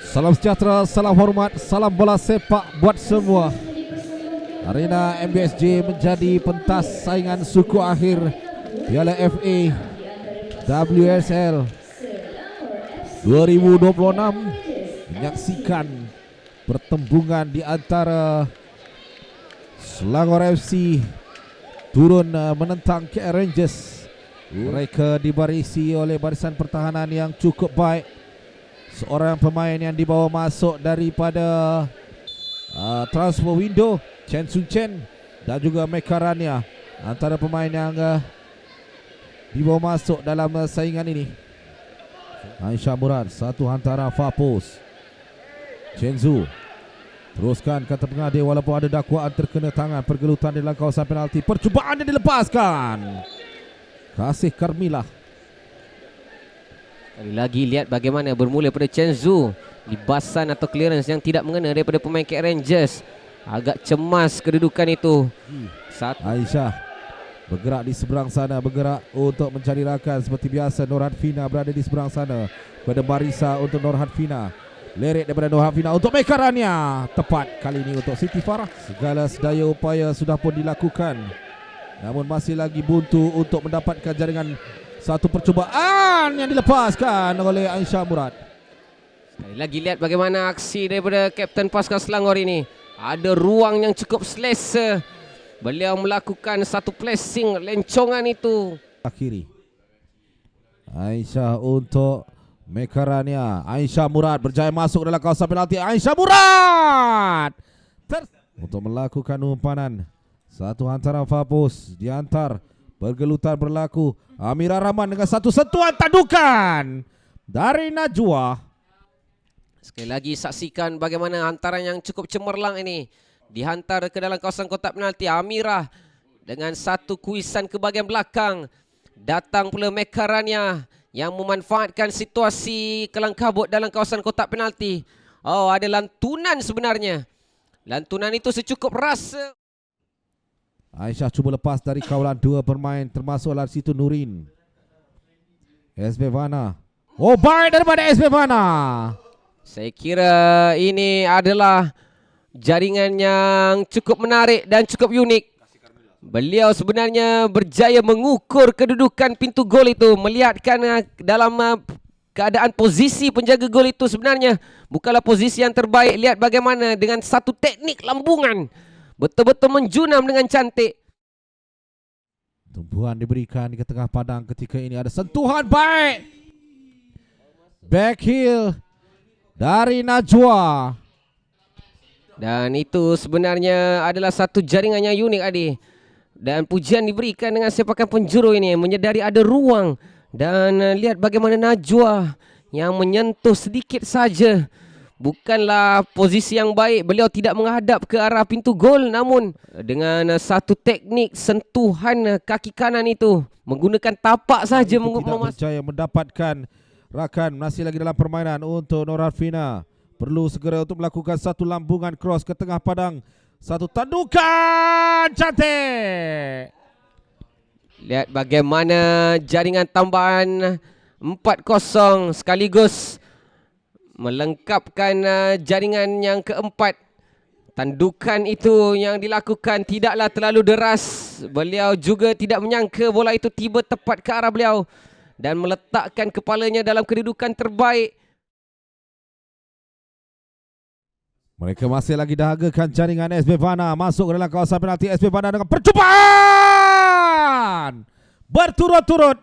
Salam sejahtera, salam hormat, salam bola sepak buat semua. Arena MBSJ menjadi pentas saingan suku akhir Piala FA WSL 2026, menyaksikan pertembungan di antara Selangor FC turun menentang KL Rangers. Mereka dibarisi oleh barisan pertahanan yang cukup baik. Seorang pemain yang dibawa masuk daripada transfer window, Chen Sun Chen, dan juga Mekarania, antara pemain yang dibawa masuk dalam saingan ini. Aisyah Murad, satu hantaran far post. Chen Zhu teruskan, kata pengadil, walaupun ada dakwaan terkena tangan pergelutan di dalam kawasan penalti. Percubaan yang dilepaskan. Kasih Carmila. Sekali lagi lihat bagaimana bermula pada Chen Zhu. Libasan atau clearance yang tidak mengena daripada pemain KL Rangers. Agak cemas kedudukan itu. Aisyah bergerak di seberang sana, bergerak untuk mencari rakan seperti biasa. Nurhat Fina berada di seberang sana. Pada Barisa untuk Nurhat Fina. Leret daripada Nurhat Fina untuk Mekarania. Tepat kali ini untuk Siti Farah. Segala sedaya upaya sudah pun dilakukan, namun masih lagi buntu untuk mendapatkan jaringan. Satu percubaan yang dilepaskan oleh Aisyah Murad. Sekali lagi lihat bagaimana aksi daripada Kapten Pasukan Selangor ini. Ada ruang yang cukup selesa. Beliau melakukan satu placing lencongan itu. Akhiri Aisyah untuk Mekarania. Aisyah Murad berjaya masuk dalam kawasan penalti. Aisyah Murad untuk melakukan umpanan. Satu hantaran far post diantar. Pergelutan berlaku. Amira Rahman dengan satu sentuhan tandukan dari Najwa. Sekali lagi saksikan bagaimana hantaran yang cukup cemerlang ini. Dihantar ke dalam kawasan kotak penalti. Amira dengan satu kuisan ke bahagian belakang. Datang pula Mekarania yang memanfaatkan situasi kelang kabut dalam kawasan kotak penalti. Oh, ada lantunan sebenarnya. Lantunan itu secukup rasa. Aisyah cuba lepas dari kawalan dua pemain, termasuk Larsitu Nurin. SB Vana. Oh, baik daripada SB Vana. Saya kira ini adalah jaringan yang cukup menarik dan cukup unik. Beliau sebenarnya berjaya mengukur kedudukan pintu gol itu. Melihatkan dalam keadaan posisi penjaga gol itu sebenarnya bukanlah posisi yang terbaik. Lihat bagaimana dengan satu teknik lambungan. Betul-betul menjunam dengan cantik. Tumpuan diberikan di tengah padang ketika ini. Ada sentuhan baik. Back heel dari Najwa. Dan itu sebenarnya adalah satu jaringan yang unik, Adi. Dan pujian diberikan dengan sepakan penjuru ini. Menyedari ada ruang. Dan lihat bagaimana Najwa yang menyentuh sedikit saja. Bukanlah posisi yang baik. Beliau tidak menghadap ke arah pintu gol. Namun dengan satu teknik sentuhan kaki kanan itu, menggunakan tapak saja. Tidak percaya mendapatkan rakan. Masih lagi dalam permainan untuk Nurhat Fina. Perlu segera untuk melakukan satu lambungan cross ke tengah padang. Satu tandukan cantik. Lihat bagaimana jaringan tambahan 4-0 sekaligus melengkapkan jaringan yang keempat. Tandukan itu yang dilakukan tidaklah terlalu deras. Beliau juga tidak menyangka bola itu tiba tepat ke arah beliau dan meletakkan kepalanya dalam kedudukan terbaik. Mereka masih lagi dahagakan jaringan SB Vana. Masuk ke dalam kawasan penalti. SB Vana dengan percubaan berturut-turut.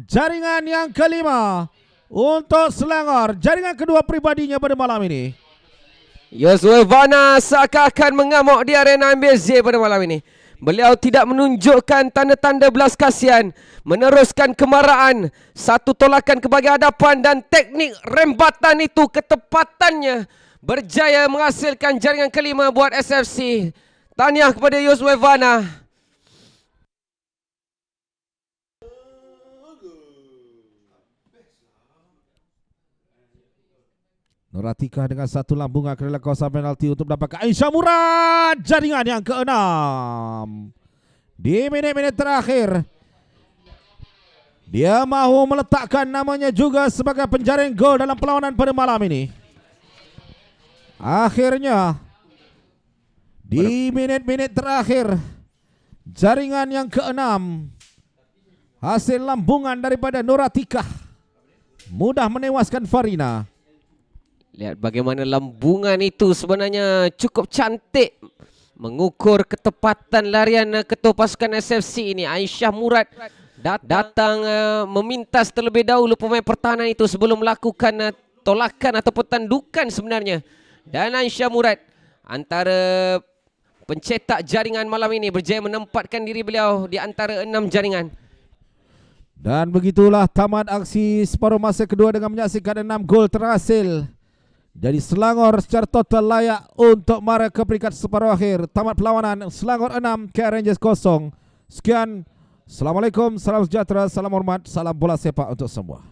Jaringan yang kelima untuk Selangor. Jaringan kedua pribadinya pada malam ini. Yosua Vana seakan-akan mengamuk di arena MBSJ pada malam ini. Beliau tidak menunjukkan tanda-tanda belas kasihan. Meneruskan kemarahan. Satu tolakan ke bahagian hadapan dan teknik rembatan itu, ketepatannya berjaya menghasilkan jaringan kelima buat SFC. Tahniah kepada Yosua Vana. Nuratika dengan satu lambungan ke dalam kawasan penalti untuk mendapatkan Aisyah Murad. Jaringan yang ke-6. Di minit-minit terakhir, dia mahu meletakkan namanya juga sebagai penjaring gol dalam perlawanan pada malam ini. Akhirnya di minit-minit terakhir, jaringan yang ke-6, hasil lambungan daripada Noratika mudah menewaskan Farina. Lihat bagaimana lambungan itu sebenarnya cukup cantik mengukur ketepatan larian ketua pasukan SFC ini. Aisyah Murad datang memintas terlebih dahulu pemain pertahanan itu sebelum melakukan tolakan ataupun tandukan sebenarnya. Dan Aisyah Murad antara pencetak jaringan malam ini berjaya menempatkan diri beliau di antara 6 jaringan. Dan begitulah tamat aksi separuh masa kedua dengan menyaksikan 6 gol terhasil. Jadi Selangor secara total layak untuk mara ke peringkat separuh akhir. Tamat perlawanan, Selangor 6, KL Rangers 0. Sekian, Assalamualaikum, salam sejahtera, salam hormat, salam bola sepak untuk semua.